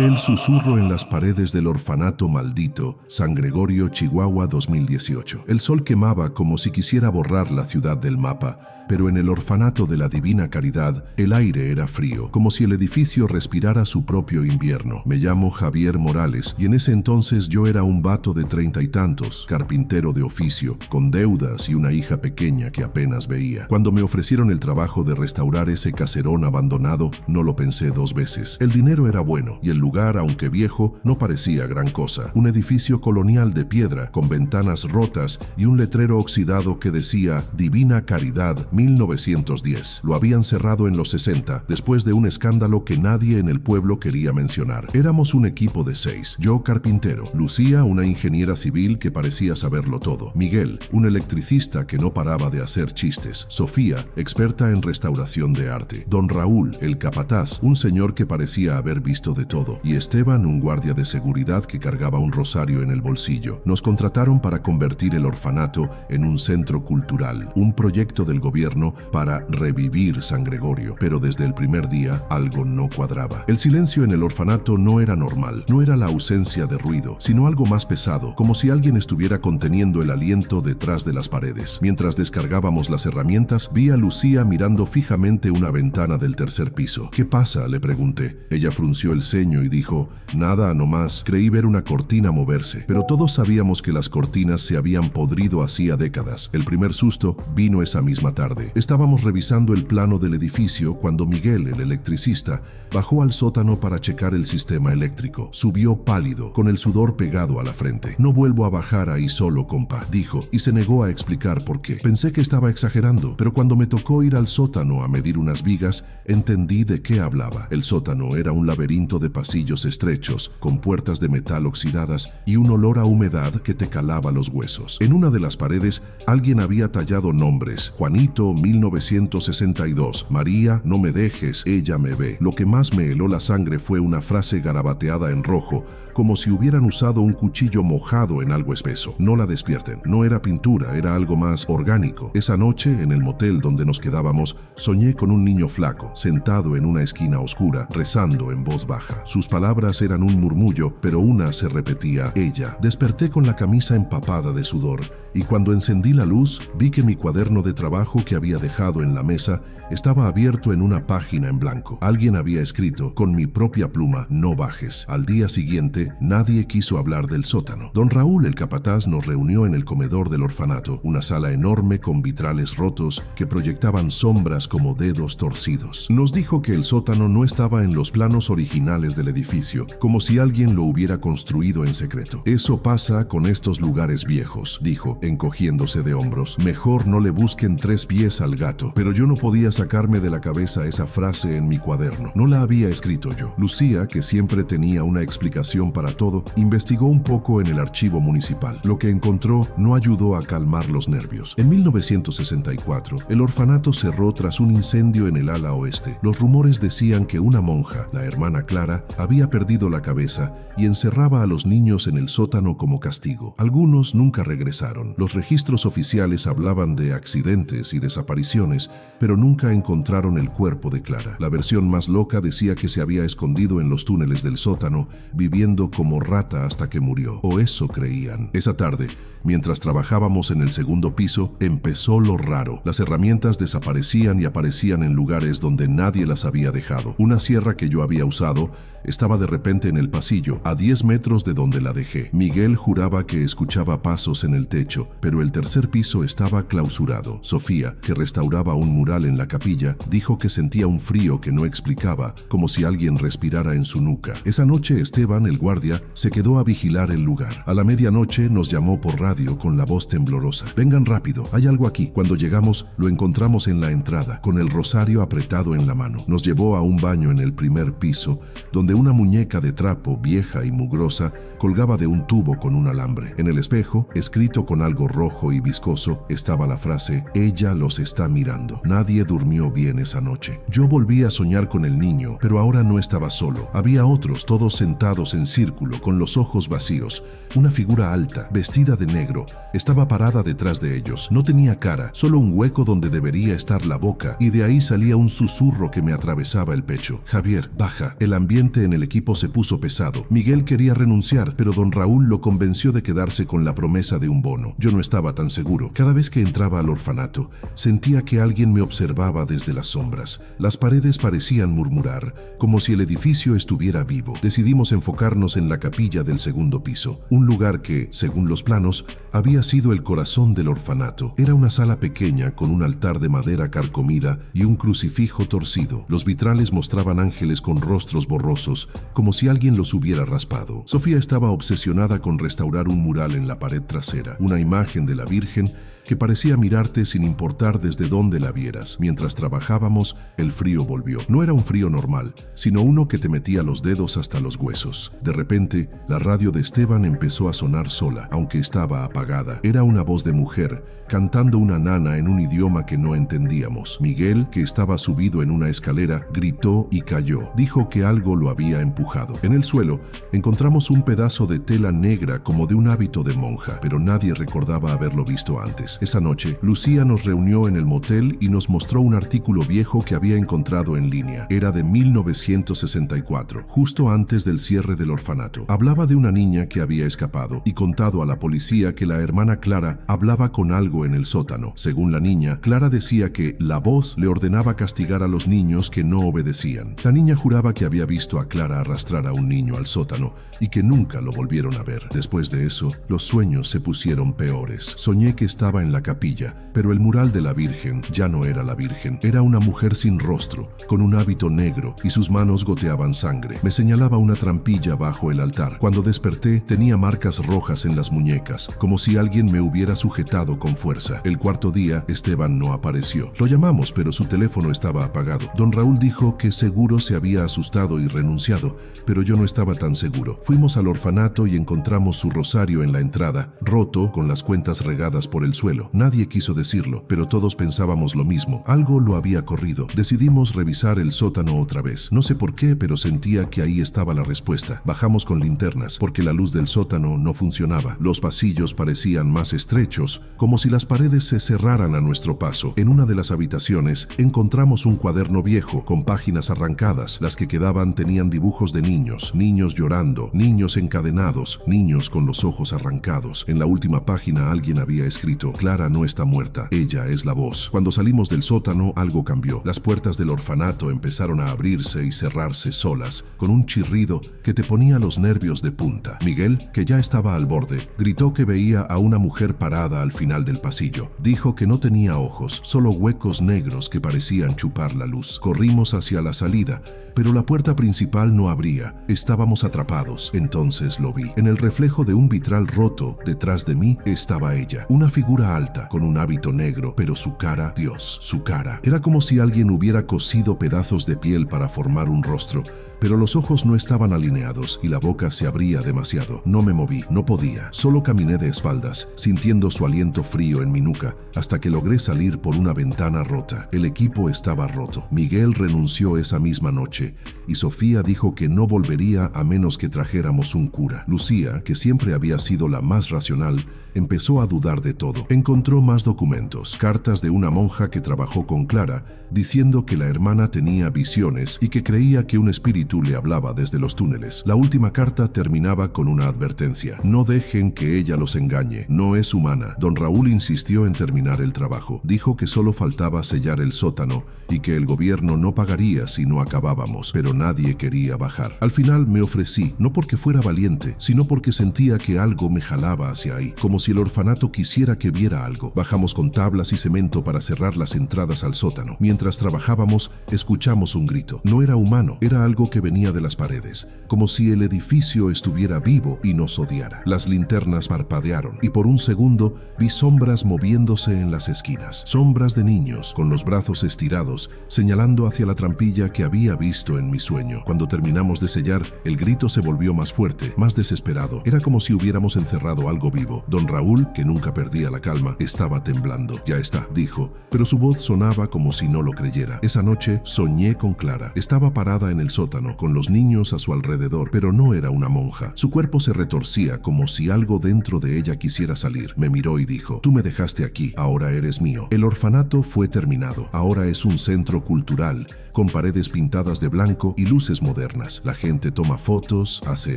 Aquel susurro en las paredes del orfanato maldito, San Gregorio, Chihuahua, 2018. El sol quemaba como si quisiera borrar la ciudad del mapa, pero en el orfanato de la Divina Caridad el aire era frío, como si el edificio respirara su propio invierno. Me llamo Javier Morales y en ese entonces yo era un vato de 30 y tantos, carpintero de oficio, con deudas y una hija pequeña que apenas veía. Cuando me ofrecieron el trabajo de restaurar ese caserón abandonado, no lo pensé dos veces. El dinero era bueno y el lugar, aunque viejo, no parecía gran cosa. Un edificio colonial de piedra, con ventanas rotas y un letrero oxidado que decía Divina Caridad 1910. Lo habían cerrado en los 60, después de un escándalo que nadie en el pueblo quería mencionar. Éramos un equipo de 6. Yo, carpintero. Lucía, una ingeniera civil que parecía saberlo todo. Miguel, un electricista que no paraba de hacer chistes. Sofía, experta en restauración de arte. Don Raúl, el capataz, un señor que parecía haber visto de todo. Y Esteban, un guardia de seguridad que cargaba un rosario en el bolsillo. Nos contrataron para convertir el orfanato en un centro cultural, un proyecto del gobierno para revivir San Gregorio, pero desde el primer día algo no cuadraba. El silencio en el orfanato no era normal, no era la ausencia de ruido, sino algo más pesado, como si alguien estuviera conteniendo el aliento detrás de las paredes. Mientras descargábamos las herramientas, vi a Lucía mirando fijamente una ventana del tercer piso. ¿Qué pasa?, le pregunté. Ella frunció el ceño y dijo, nada, nomás, creí ver una cortina moverse. Pero todos sabíamos que las cortinas se habían podrido hacía décadas. El primer susto vino esa misma tarde. Estábamos revisando el plano del edificio cuando Miguel, el electricista, bajó al sótano para checar el sistema eléctrico. Subió pálido, con el sudor pegado a la frente. No vuelvo a bajar ahí solo, compa, dijo, y se negó a explicar por qué. Pensé que estaba exagerando, pero cuando me tocó ir al sótano a medir unas vigas, entendí de qué hablaba. El sótano era un laberinto de pasillos estrechos, con puertas de metal oxidadas y un olor a humedad que te calaba los huesos. En una de las paredes, alguien había tallado nombres: Juanito, 1962, María, no me dejes, ella me ve. Lo que más me heló la sangre fue una frase garabateada en rojo, como si hubieran usado un cuchillo mojado en algo espeso. No la despierten. No era pintura, era algo más orgánico. Esa noche, en el motel donde nos quedábamos, soñé con un niño flaco, sentado en una esquina oscura, rezando en voz baja. Sus palabras eran un murmullo, pero una se repetía, ella. Desperté con la camisa empapada de sudor, y cuando encendí la luz, vi que mi cuaderno de trabajo que había dejado en la mesa estaba abierto en una página en blanco. Alguien había escrito, con mi propia pluma, no bajes. Al día siguiente, nadie quiso hablar del sótano. Don Raúl, el capataz, nos reunió en el comedor del orfanato, una sala enorme con vitrales rotos que proyectaban sombras como dedos torcidos. Nos dijo que el sótano no estaba en los planos originales del edificio, como si alguien lo hubiera construido en secreto. Eso pasa con estos lugares viejos, dijo, encogiéndose de hombros. Mejor no le busquen 3 pies al gato. Pero yo no podía sacarme de la cabeza esa frase en mi cuaderno. No la había escrito yo. Lucía, que siempre tenía una explicación para todo, investigó un poco en el archivo municipal. Lo que encontró no ayudó a calmar los nervios. En 1964, el orfanato cerró tras un incendio en el ala oeste. Los rumores decían que una monja, la hermana Clara, había perdido la cabeza y encerraba a los niños en el sótano como castigo. Algunos nunca regresaron. Los registros oficiales hablaban de accidentes y desapariciones, pero nunca encontraron el cuerpo de Clara. La versión más loca decía que se había escondido en los túneles del sótano, viviendo como rata hasta que murió. O eso creían. Esa tarde, mientras trabajábamos en el segundo piso, empezó lo raro. Las herramientas desaparecían y aparecían en lugares donde nadie las había dejado. Una sierra que yo había usado estaba de repente en el pasillo, a 10 metros de donde la dejé. Miguel juraba que escuchaba pasos en el techo, pero el tercer piso estaba clausurado. Sofía, que restauraba un mural en la capilla, dijo que sentía un frío que no explicaba, como si alguien respirara en su nuca. Esa noche Esteban, el guardia, se quedó a vigilar el lugar. A la medianoche nos llamó por radio con la voz temblorosa. Vengan rápido, hay algo aquí. Cuando llegamos, lo encontramos en la entrada, con el rosario apretado en la mano. Nos llevó a un baño en el primer piso, donde una muñeca de trapo, vieja y mugrosa, colgaba de un tubo con un alambre. En el espejo, escrito con algo rojo y viscoso, estaba la frase, ella los está mirando. Nadie durmió durmió bien esa noche. Yo volví a soñar con el niño, pero ahora no estaba solo. Había otros, todos sentados en círculo, con los ojos vacíos. Una figura alta, vestida de negro, estaba parada detrás de ellos. No tenía cara, solo un hueco donde debería estar la boca, y de ahí salía un susurro que me atravesaba el pecho. Javier, baja. El ambiente en el equipo se puso pesado. Miguel quería renunciar, pero don Raúl lo convenció de quedarse con la promesa de un bono. Yo no estaba tan seguro. Cada vez que entraba al orfanato, sentía que alguien me observaba desde las sombras. Las paredes parecían murmurar, como si el edificio estuviera vivo. Decidimos enfocarnos en la capilla del segundo piso, un lugar que, según los planos, había sido el corazón del orfanato. Era una sala pequeña con un altar de madera carcomida y un crucifijo torcido. Los vitrales mostraban ángeles con rostros borrosos, como si alguien los hubiera raspado. Sofía estaba obsesionada con restaurar un mural en la pared trasera, una imagen de la Virgen que parecía mirarte sin importar desde dónde la vieras. Mientras trabajábamos, el frío volvió. No era un frío normal, sino uno que te metía los dedos hasta los huesos. De repente, la radio de Esteban empezó a sonar sola, aunque estaba apagada. Era una voz de mujer, cantando una nana en un idioma que no entendíamos. Miguel, que estaba subido en una escalera, gritó y cayó. Dijo que algo lo había empujado. En el suelo, encontramos un pedazo de tela negra como de un hábito de monja, pero nadie recordaba haberlo visto antes. Esa noche, Lucía nos reunió en el motel y nos mostró un artículo viejo que había encontrado en línea. Era de 1964, justo antes del cierre del orfanato. Hablaba de una niña que había escapado y contado a la policía que la hermana Clara hablaba con algo en el sótano. Según la niña, Clara decía que la voz le ordenaba castigar a los niños que no obedecían. La niña juraba que había visto a Clara arrastrar a un niño al sótano y que nunca lo volvieron a ver. Después de eso, los sueños se pusieron peores. Soñé que estaba en la capilla, pero el mural de la Virgen ya no era la Virgen. Era una mujer sin rostro, con un hábito negro y sus manos goteaban sangre. Me señalaba una trampilla bajo el altar. Cuando desperté, tenía marcas rojas en las muñecas, como si alguien me hubiera sujetado con fuerza. El cuarto día, Esteban no apareció. Lo llamamos, pero su teléfono estaba apagado. Don Raúl dijo que seguro se había asustado y renunciado, pero yo no estaba tan seguro. Fuimos al orfanato y encontramos su rosario en la entrada, roto, con las cuentas regadas por el suelo. Nadie quiso decirlo, pero todos pensábamos lo mismo. Algo lo había corrido. Decidimos revisar el sótano otra vez. No sé por qué, pero sentía que ahí estaba la respuesta. Bajamos con linternas, porque la luz del sótano no funcionaba. Los pasillos parecían más estrechos, como si las paredes se cerraran a nuestro paso. En una de las habitaciones encontramos un cuaderno viejo, con páginas arrancadas. Las que quedaban tenían dibujos de niños, niños llorando, niños encadenados, niños con los ojos arrancados. En la última página alguien había escrito: Clara no está muerta, ella es la voz. Cuando salimos del sótano, algo cambió. Las puertas del orfanato empezaron a abrirse y cerrarse solas, con un chirrido que te ponía los nervios de punta. Miguel, que ya estaba al borde, gritó que veía a una mujer parada al final del pasillo. Dijo que no tenía ojos, solo huecos negros que parecían chupar la luz. Corrimos hacia la salida, pero la puerta principal no abría. Estábamos atrapados. Entonces lo vi. En el reflejo de un vitral roto, detrás de mí, estaba ella. Una figura alta, con un hábito negro, pero su cara, Dios, su cara. Era como si alguien hubiera cosido pedazos de piel para formar un rostro, pero los ojos no estaban alineados y la boca se abría demasiado. No me moví, no podía. Solo caminé de espaldas, sintiendo su aliento frío en mi nuca, hasta que logré salir por una ventana rota. El equipo estaba roto. Miguel renunció esa misma noche y Sofía dijo que no volvería a menos que trajéramos un cura. Lucía, que siempre había sido la más racional, empezó a dudar de todo. Encontró más documentos, cartas de una monja que trabajó con Clara, diciendo que la hermana tenía visiones y que creía que un espíritu le hablaba desde los túneles. La última carta terminaba con una advertencia: no dejen que ella los engañe, no es humana. Don Raúl insistió en terminar el trabajo. Dijo que solo faltaba sellar el sótano y que el gobierno no pagaría si no acabábamos, pero nadie quería bajar. Al final me ofrecí, no porque fuera valiente, sino porque sentía que algo me jalaba hacia ahí, como si el orfanato quisiera que viera algo. Bajamos con tablas y cemento para cerrar las entradas al sótano. Mientras trabajábamos, escuchamos un grito. No era humano, era algo que que venía de las paredes, como si el edificio estuviera vivo y nos odiara. Las linternas parpadearon y por un segundo vi sombras moviéndose en las esquinas. Sombras de niños, con los brazos estirados, señalando hacia la trampilla que había visto en mi sueño. Cuando terminamos de sellar, el grito se volvió más fuerte, más desesperado. Era como si hubiéramos encerrado algo vivo. Don Raúl, que nunca perdía la calma, estaba temblando. Ya está, dijo, pero su voz sonaba como si no lo creyera. Esa noche soñé con Clara. Estaba parada en el sótano, con los niños a su alrededor, pero no era una monja. Su cuerpo se retorcía como si algo dentro de ella quisiera salir. Me miró y dijo: tú me dejaste aquí, ahora eres mío. El orfanato fue terminado. Ahora es un centro cultural, con paredes pintadas de blanco y luces modernas. La gente toma fotos, hace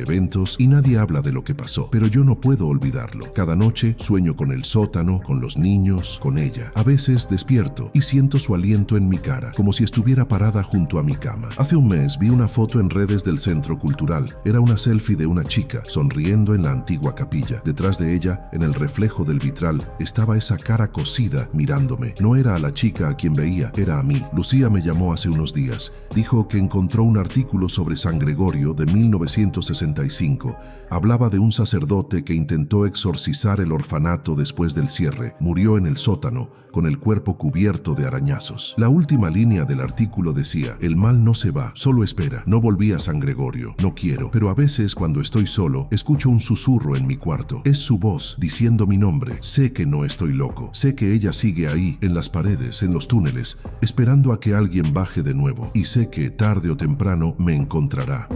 eventos y nadie habla de lo que pasó. Pero yo no puedo olvidarlo. Cada noche sueño con el sótano, con los niños, con ella. A veces despierto y siento su aliento en mi cara, como si estuviera parada junto a mi cama. Hace un mes vi una foto en redes del centro cultural. Era una selfie de una chica sonriendo en la antigua capilla. Detrás de ella, en el reflejo del vitral, estaba esa cara cosida mirándome. No era a la chica a quien veía, era a mí. Lucía me llamó hace unos días. Dijo que encontró un artículo sobre San Gregorio de 1965. Hablaba de un sacerdote que intentó exorcizar el orfanato después del cierre. Murió en el sótano, con el cuerpo cubierto de arañazos. La última línea del artículo decía: el mal no se va, solo espera. No volví a San Gregorio, no quiero, pero a veces cuando estoy solo, escucho un susurro en mi cuarto. Es su voz diciendo mi nombre. Sé que no estoy loco. Sé que ella sigue ahí, en las paredes, en los túneles, esperando a que alguien baje de nuevo. Y sé que tarde o temprano me encontrará.